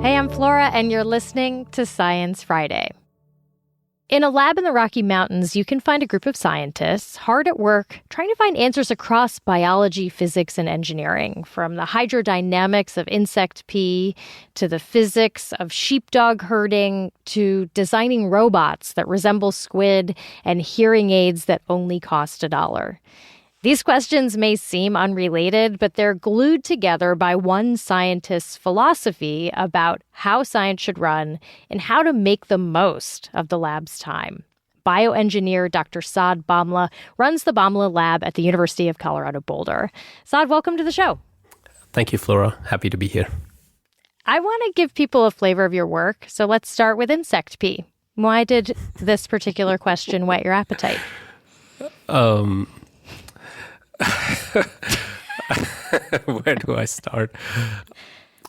Hey, I'm Flora, and you're listening to Science Friday. In a lab in the Rocky Mountains, you can find a group of scientists hard at work trying to find answers across biology, physics, and engineering, from the hydrodynamics of insect pee to the physics of sheepdog herding to designing robots that resemble squid and hearing aids that only cost $1. These questions may seem unrelated, but they're glued together by one scientist's philosophy about how science should run and how to make the most of the lab's time. Bioengineer Dr. Saad Bhamla runs the Bhamla Lab at the University of Colorado Boulder. Saad, welcome to the show. Thank you, Flora. Happy to be here. I want to give people a flavor of your work, so let's start with insect pee. Why did this particular question whet your appetite? Where do I start?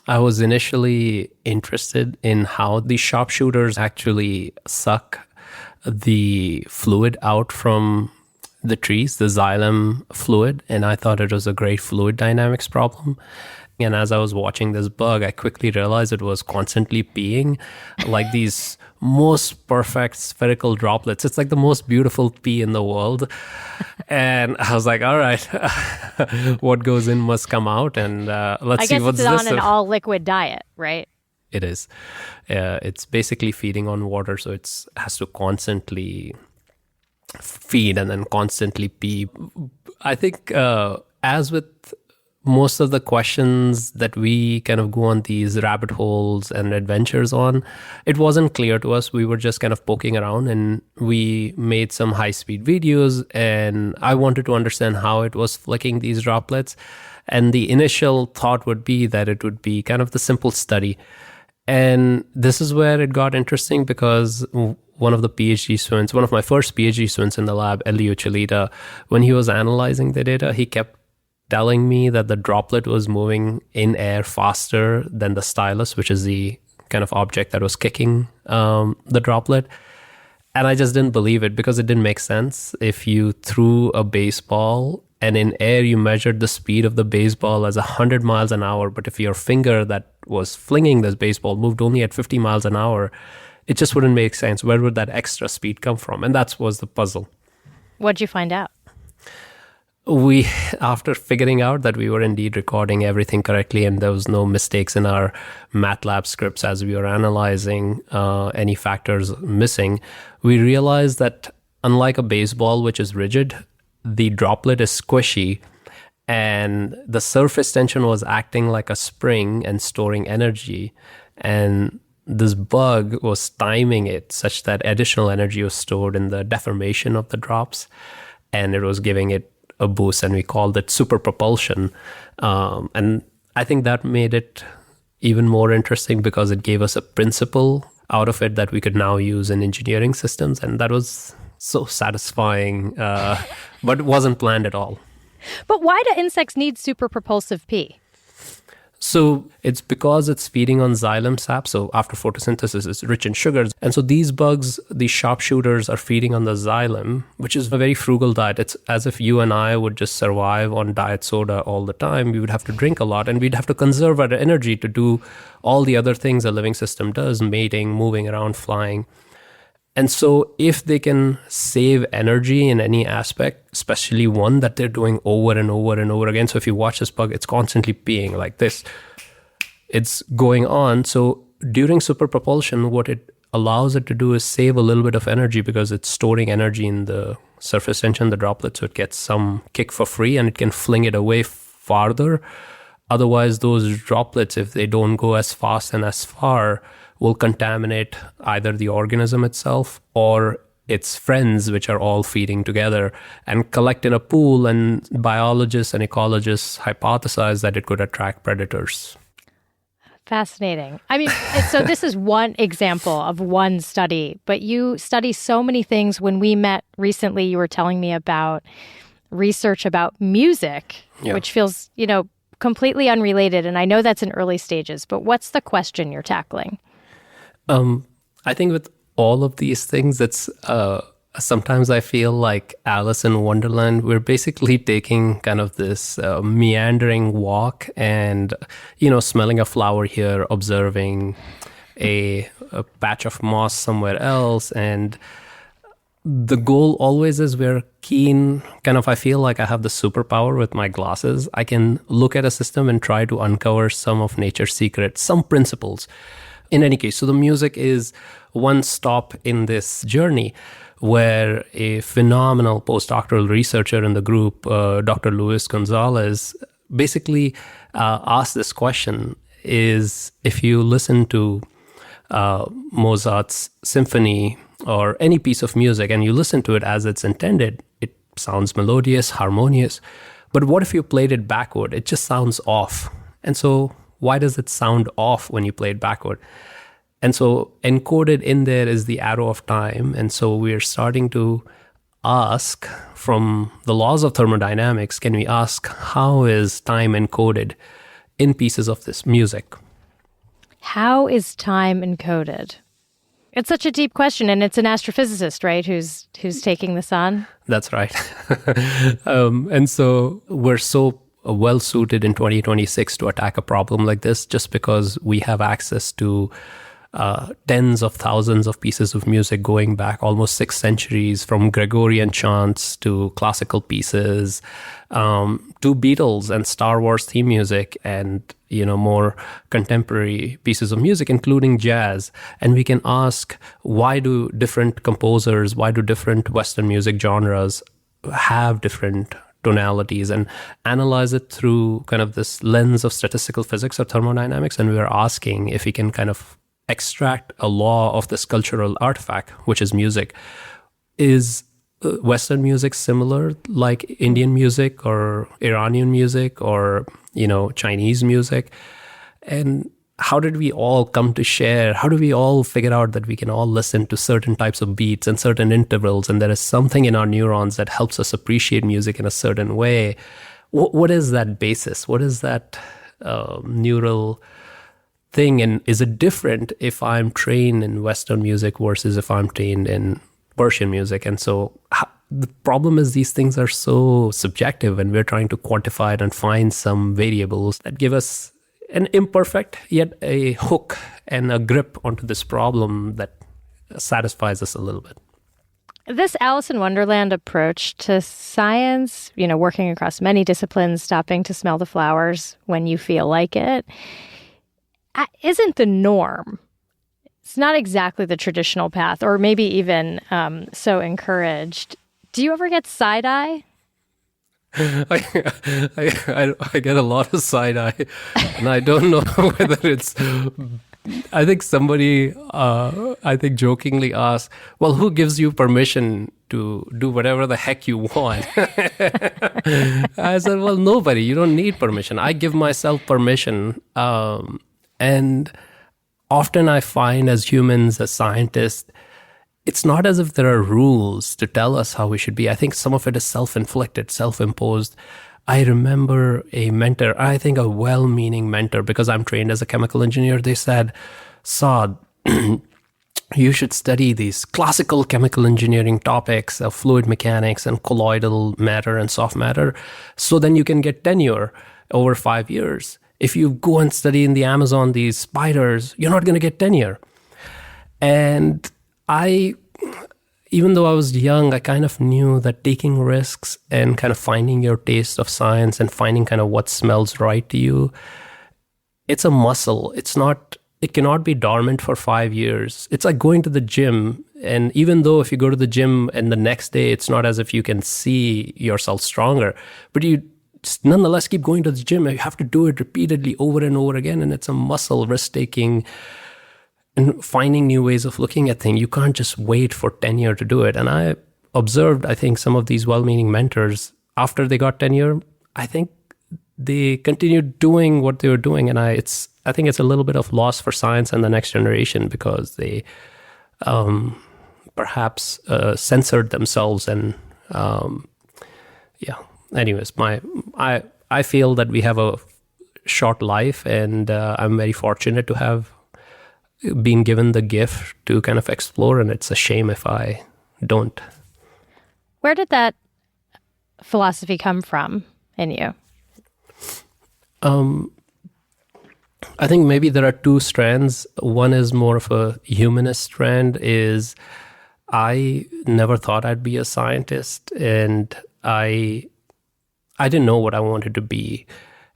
I was initially interested in how the sharpshooters actually suck the fluid out from the trees, the xylem fluid, and I thought it was a great fluid dynamics problem. And as I was watching this bug, I quickly realized it was constantly peeing, like these most perfect spherical droplets. It's like the most beautiful pee in the world. And I was like, all right, what goes in must come out. And let's see what's this. I guess it's on an all-liquid diet, right? It is. It's basically feeding on water, so it has to constantly feed and then constantly pee. I think as with most of the questions that we kind of go on these rabbit holes and adventures on, it wasn't clear to us. We were just kind of poking around, and we made some high-speed videos, and I wanted to understand how it was flicking these droplets. And the initial thought would be that it would be kind of the simple study. And this is where it got interesting, because one of my first PhD students in the lab, Elio Chalita, when he was analyzing the data, he kept telling me that the droplet was moving in air faster than the stylus, which is the kind of object that was kicking the droplet. And I just didn't believe it, because it didn't make sense. If you threw a baseball and in air you measured the speed of the baseball as 100 miles an hour, but if your finger that was flinging this baseball moved only at 50 miles an hour, it just wouldn't make sense. Where would that extra speed come from? And that was the puzzle. What'd you find out? After figuring out that we were indeed recording everything correctly and there was no mistakes in our MATLAB scripts as we were analyzing any factors missing, we realized that unlike a baseball, which is rigid, the droplet is squishy, and the surface tension was acting like a spring and storing energy. And this bug was timing it such that additional energy was stored in the deformation of the drops, and it was giving it a boost, and we called it super propulsion. And I think that made it even more interesting, because it gave us a principle out of it that we could now use in engineering systems. And that was so satisfying, but it wasn't planned at all. But why do insects need super propulsive pee? So it's because it's feeding on xylem sap. So after photosynthesis, it's rich in sugars. And so these bugs, these sharpshooters, are feeding on the xylem, which is a very frugal diet. It's as if you and I would just survive on diet soda all the time. We would have to drink a lot, and we'd have to conserve our energy to do all the other things a living system does: mating, moving around, flying. And so if they can save energy in any aspect, especially one that they're doing over and over and over again. So if you watch this bug, it's constantly peeing like this. It's going on. So during super propulsion, what it allows it to do is save a little bit of energy, because it's storing energy in the surface tension, the droplet, so it gets some kick for free and it can fling it away farther. Otherwise, those droplets, if they don't go as fast and as far, will contaminate either the organism itself or its friends, which are all feeding together, and collect in a pool. And biologists and ecologists hypothesize that it could attract predators. Fascinating. I mean, so this is one example of one study, but you study so many things. When we met recently, you were telling me about research about music, which feels, completely unrelated. And I know that's in early stages, but what's the question you're tackling? I think with all of these things, it's sometimes I feel like Alice in Wonderland. We're basically taking kind of this meandering walk and, smelling a flower here, observing a patch of moss somewhere else. And the goal always is we're keen, I feel like I have the superpower with my glasses. I can look at a system and try to uncover some of nature's secrets, some principles. In any case, so the music is one stop in this journey where a phenomenal postdoctoral researcher in the group, Dr. Luis Gonzalez, basically asked this question: is if you listen to Mozart's symphony or any piece of music and you listen to it as it's intended, it sounds melodious, harmonious. But what if you played it backward? It just sounds off. And so why does it sound off when you play it backward? And so encoded in there is the arrow of time. And so we're starting to ask, from the laws of thermodynamics, can we ask how is time encoded in pieces of this music? How is time encoded? It's such a deep question, and it's an astrophysicist, right, who's taking this on? That's right. And so we're so well suited in 2026 to attack a problem like this, just because we have access to tens of thousands of pieces of music going back almost 6 centuries, from Gregorian chants to classical pieces, to Beatles and Star Wars theme music, and more contemporary pieces of music, including jazz. And we can ask, why do different composers, why do different Western music genres have different tonalities, and analyze it through kind of this lens of statistical physics or thermodynamics. And we are asking if we can kind of extract a law of this cultural artifact, which is music. Is Western music similar, like Indian music or Iranian music or, Chinese music? And how did we all come to share? How do we all figure out that we can all listen to certain types of beats and certain intervals, and there is something in our neurons that helps us appreciate music in a certain way? What is that basis? What is that neural thing? And is it different if I'm trained in Western music versus if I'm trained in Persian music? And so the problem is these things are so subjective, and we're trying to quantify it and find some variables that give us an imperfect yet a hook and a grip onto this problem that satisfies us a little bit. This Alice in Wonderland approach to science, working across many disciplines, stopping to smell the flowers when you feel like it, isn't the norm. It's not exactly the traditional path, or maybe even so encouraged. Do you ever get side-eye? I get a lot of side-eye, and I don't know whether it's... I think somebody, jokingly asked, well, who gives you permission to do whatever the heck you want? I said, well, nobody. You don't need permission. I give myself permission. And often I find, as humans, as scientists, it's not as if there are rules to tell us how we should be. I think some of it is self-inflicted, self-imposed. I remember a mentor, I think a well-meaning mentor, because I'm trained as a chemical engineer. They said, Saad, you should study these classical chemical engineering topics of fluid mechanics and colloidal matter and soft matter, so then you can get tenure over 5 years. If you go and study in the Amazon these spiders, you're not going to get tenure. And even though I was young, I kind of knew that taking risks and kind of finding your taste of science and finding kind of what smells right to you, it's a muscle. It cannot be dormant for 5 years. It's like going to the gym. And even though if you go to the gym and the next day, it's not as if you can see yourself stronger, but you nonetheless keep going to the gym. You have to do it repeatedly over and over again. And it's a muscle, risk-taking, and finding new ways of looking at things. You can't just wait for tenure to do it. And I observed, I think, some of these well-meaning mentors, after they got tenure, I think they continued doing what they were doing. And I think it's a little bit of loss for science and the next generation, because they perhaps censored themselves. And anyways, I feel that we have a short life, and I'm very fortunate to have been given the gift to kind of explore, and it's a shame if I don't. Where did that philosophy come from in you? I think maybe there are two strands. One is more of a humanist strand, is I never thought I'd be a scientist, and I didn't know what I wanted to be.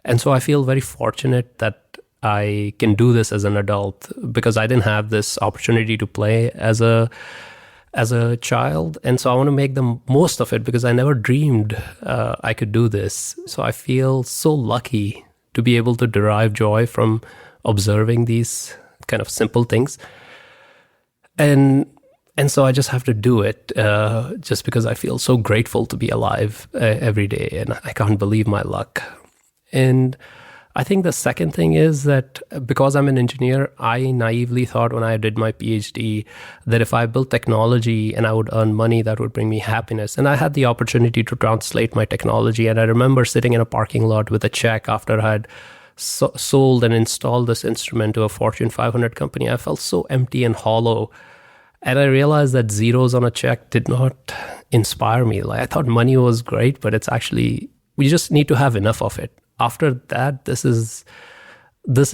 And so I feel very fortunate that I can do this as an adult, because I didn't have this opportunity to play as a child. And so I want to make the most of it, because I never dreamed I could do this. So I feel so lucky to be able to derive joy from observing these kind of simple things. And so I just have to do it just because I feel so grateful to be alive every day, and I can't believe my luck. And I think the second thing is that because I'm an engineer, I naively thought when I did my PhD that if I built technology and I would earn money, that would bring me happiness. And I had the opportunity to translate my technology. And I remember sitting in a parking lot with a check after I had sold and installed this instrument to a Fortune 500 company. I felt so empty and hollow. And I realized that zeros on a check did not inspire me. Like, I thought money was great, but it's actually, we just need to have enough of it. After that, this is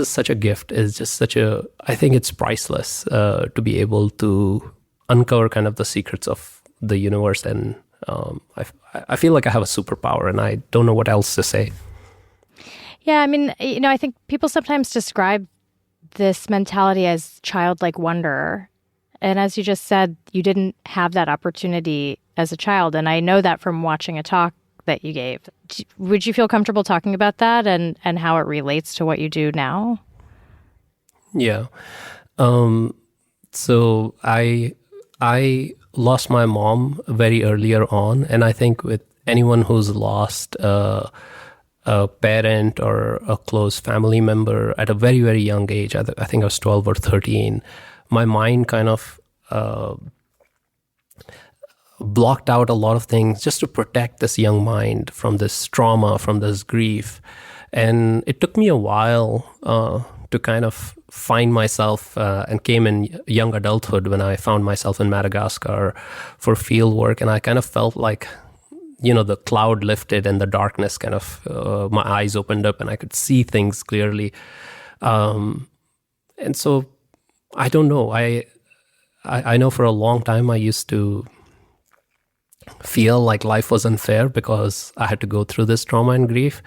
such a gift. It's just such a, I think it's priceless to be able to uncover kind of the secrets of the universe. And I feel like I have a superpower, and I don't know what else to say. Yeah, I mean, I think people sometimes describe this mentality as childlike wonder. And as you just said, you didn't have that opportunity as a child. And I know that from watching a talk that you gave. Would you feel comfortable talking about that and how it relates to what you do now? Yeah. So I lost my mom very earlier on. And I think with anyone who's lost a parent or a close family member at a very, very young age, I think I was 12 or 13, my mind kind of blocked out a lot of things just to protect this young mind from this trauma, from this grief. And it took me a while to kind of find myself and came in young adulthood when I found myself in Madagascar for field work. And I kind of felt like, the cloud lifted and the darkness kind of, my eyes opened up and I could see things clearly. And so I don't know. I know for a long time I used to feel like life was unfair because I had to go through this trauma and grief.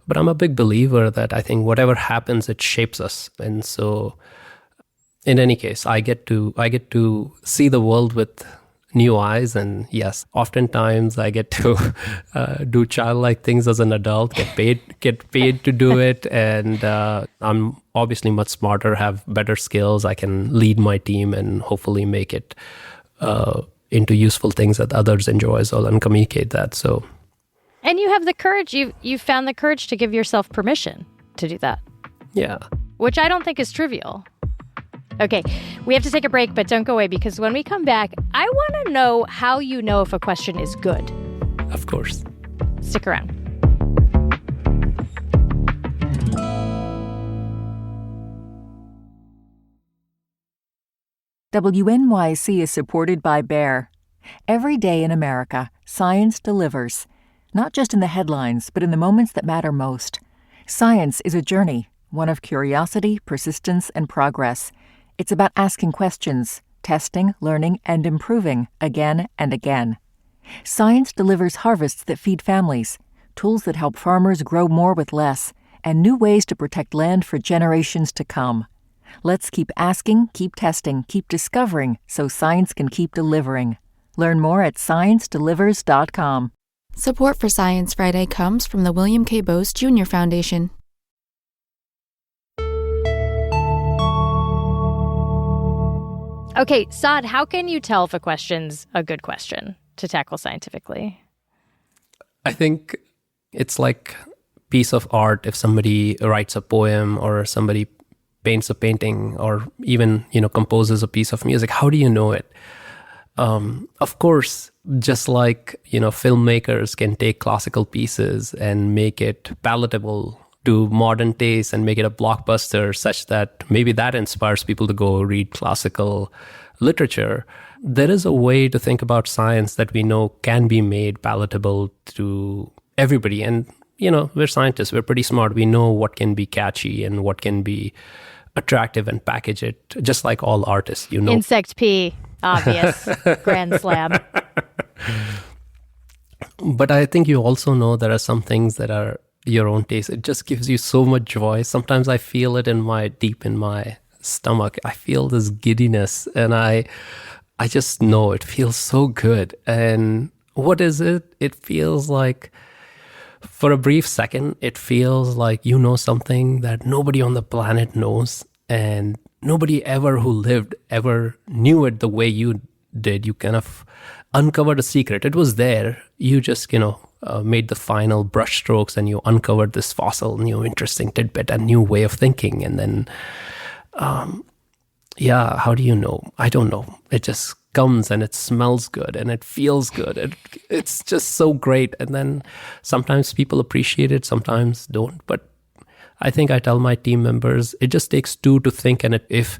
But I'm a big believer that I think whatever happens, it shapes us. And so in any case, I get to see the world with new eyes. And yes, oftentimes I get to do childlike things as an adult, get paid to do it. And I'm obviously much smarter, have better skills. I can lead my team and hopefully make it into useful things that others enjoy as well and communicate that. So, and you have the courage. You found the courage to give yourself permission to do that. Yeah. Which I don't think is trivial. Okay, we have to take a break, but don't go away, because when we come back, I want to know how you know if a question is good. Of course. Stick around. WNYC is supported by Bayer. Every day in America, science delivers. Not just in the headlines, but in the moments that matter most. Science is a journey, one of curiosity, persistence, and progress. It's about asking questions, testing, learning, and improving again and again. Science delivers harvests that feed families, tools that help farmers grow more with less, and new ways to protect land for generations to come. Let's keep asking, keep testing, keep discovering, so science can keep delivering. Learn more at ScienceDelivers.com. Support for Science Friday comes from the William K. Bose Jr. Foundation. Okay, Saad, how can you tell if a question's a good question to tackle scientifically? I think it's like a piece of art. If somebody writes a poem or somebody paints a painting or even, composes a piece of music, how do you know it? Of course, just like, filmmakers can take classical pieces and make it palatable to modern taste and make it a blockbuster such that maybe that inspires people to go read classical literature, there is a way to think about science that we know can be made palatable to everybody. And, we're scientists, we're pretty smart. We know what can be catchy and what can be attractive and package it, just like all artists, Insect pee, obvious, grand slam. But I think you also know there are some things that are your own taste. It just gives you so much joy. Sometimes I feel it deep in my stomach. I feel this giddiness, and I just know it feels so good. And what is it? It feels like, for a brief second, it feels like you know something that nobody on the planet knows, and nobody ever who lived ever knew it the way you did. You kind of uncovered a secret. It was there. You just, made the final brush strokes, and you uncovered this fossil, new interesting tidbit, a new way of thinking. And then, how do you know? I don't know. It just comes, and it smells good, and it feels good. It's just so great. And then sometimes people appreciate it, sometimes don't. But I think I tell my team members, it just takes two to think, and if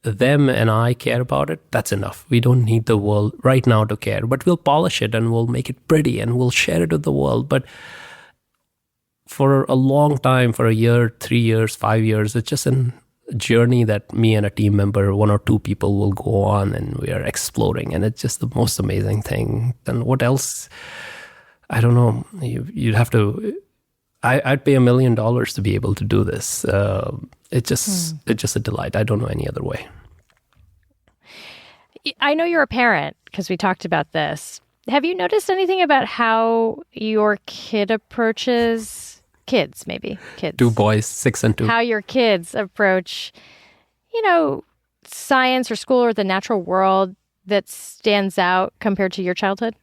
them and I care about it, that's enough. We don't need the world right now to care, but we'll polish it and we'll make it pretty and we'll share it with the world. But for a long time, for a year, 3 years, 5 years, it's just a journey that me and a team member, 1 or 2 people, will go on, and we are exploring, and it's just the most amazing thing. And what else? I don't know. You'd have to. I'd pay $1 million to be able to do this. It's just a delight. I don't know any other way. I know you're a parent because we talked about this. Have you noticed anything about how your kid approaches kids? 2 boys, 6 and 2. How your kids approach, science or school or the natural world that stands out compared to your childhood?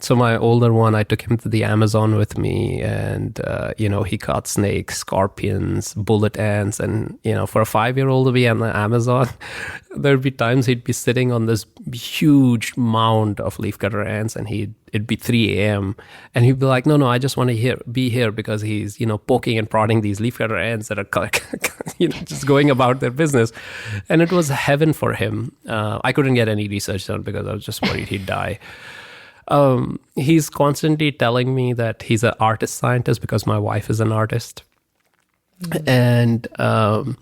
So my older one, I took him to the Amazon with me, and, he caught snakes, scorpions, bullet ants. And, for a 5-year-old to be on the Amazon, there'd be times he'd be sitting on this huge mound of leafcutter ants, and it'd be 3 a.m. and he'd be like, no, I just want to be here because he's, poking and prodding these leafcutter ants that are, just going about their business. And it was heaven for him. I couldn't get any research done because I was just worried he'd die. He's constantly telling me that he's an artist scientist because my wife is an artist. Mm-hmm. And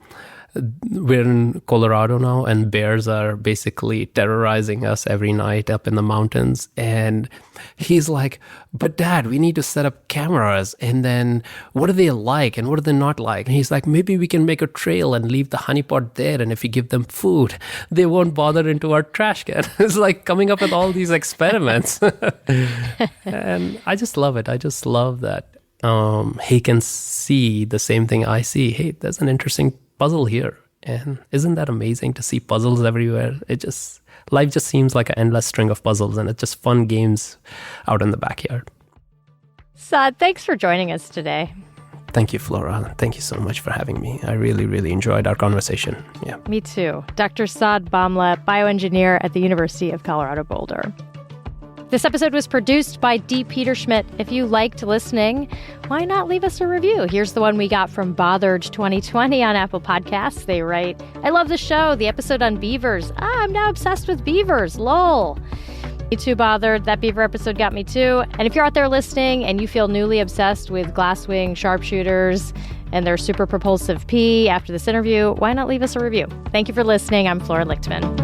we're in Colorado now, and bears are basically terrorizing us every night up in the mountains. And he's like, but Dad, we need to set up cameras. And then what are they like and what are they not like? And he's like, maybe we can make a trail and leave the honeypot there. And if we give them food, they won't bother into our trash can. It's like coming up with all these experiments. And I just love it. I just love that he can see the same thing I see. Hey, there's an interesting puzzle here. And isn't that amazing to see puzzles everywhere? Life just seems like an endless string of puzzles, and it's just fun games out in the backyard. Saad, thanks for joining us today. Thank you, Flora. Thank you so much for having me. I really, really enjoyed our conversation. Yeah. Me too. Dr. Saad Bhamla, bioengineer at the University of Colorado Boulder. This episode was produced by Dee Peterschmidt. If you liked listening, why not leave us a review? Here's the one we got from Bothered 2020 on Apple Podcasts. They write, I love the show, the episode on beavers. I'm now obsessed with beavers, lol. Me too, Bothered. That beaver episode got me too. And if you're out there listening and you feel newly obsessed with glasswing sharpshooters and their super propulsive pee after this interview, why not leave us a review? Thank you for listening. I'm Flora Lichtman.